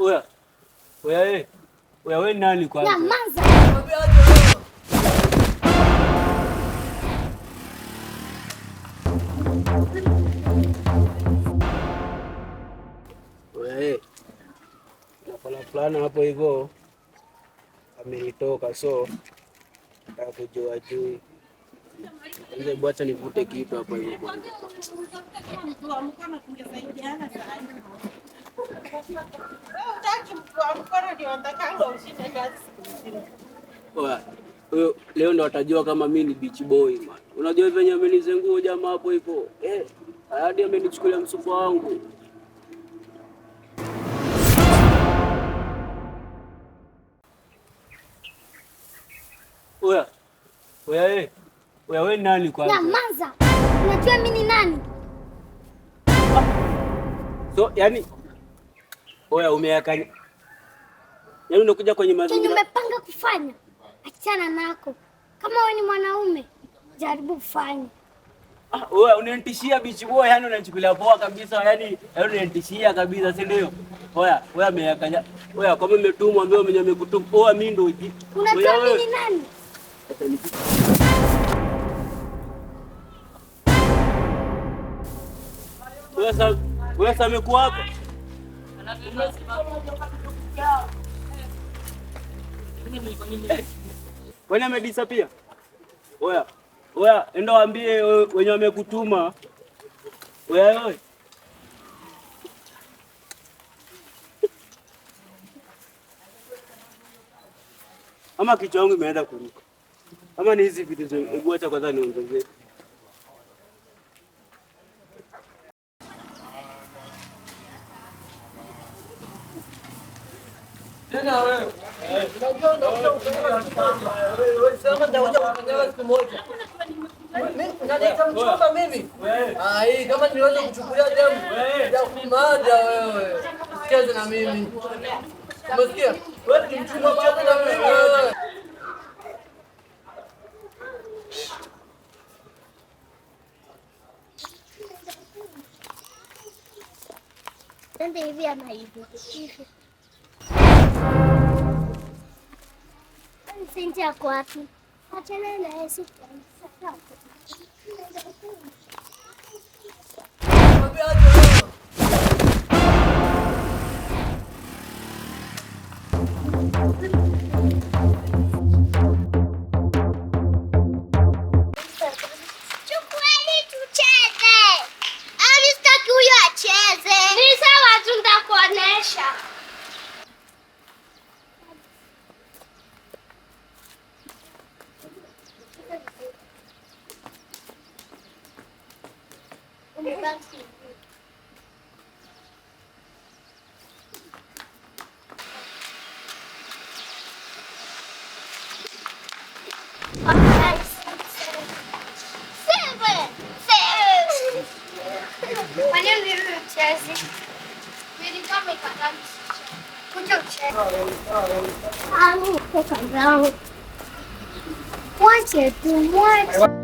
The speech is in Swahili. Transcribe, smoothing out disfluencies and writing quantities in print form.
Oya. Oya wewe nani kwanza? Nyamaza. Oya na fulana hapo hivyo amenitoka, so nataka kujua juu. Bwacha nivute kitu hapo hivyo. Leo ndo watajua kama mimi ni beach boy man. Unajua venye amenizengua jamaa hapo hivyo. Hadi amenichukulia msupa wangu. Oya wewe nani kwanza? Nyamaza. Unajua mimi ni nani? So yani umeakanya. Yaani unakuja kwenye mazingira. Umepanga kufanya. Achana nako. Kama wewe ni mwanaume, jaribu kufanya. Wewe unanitishia beach boy, yani unanichukulia poa kabisa, yani unanitishia kabisa, si ndio? Wewe ameakanya. Wewe kama umetumwa ambao amekutuma. Wewe mimi ndio hivi. Unajua mimi ni nani? Wewe sasa amekuwa hapa. Kwani amedisappear? Oya, enda waambie wenye wamekutuma. Oya. Ama kichwa changu imeenda kuruka. Ama ni hizi vitu zote. Hebu acha kwanza niongezee. Tena wewe. Unajua ndio sema ndio unajua siku moja. Mimi unaleta mchumba mimi? Hii kama niweza kuchukulia demu ya kumada wewe. Cheza na mimi. Umesikia? Wewe ni mchumba cheza na mimi wewe. Ndio hivi ama hivi. Sinti yako wapi? Achana na Yesu. Chukueni tucheze. Mimi sitaki huyo acheze. Ni sawa tu, nitakuonesha. Mwache tu, mwache.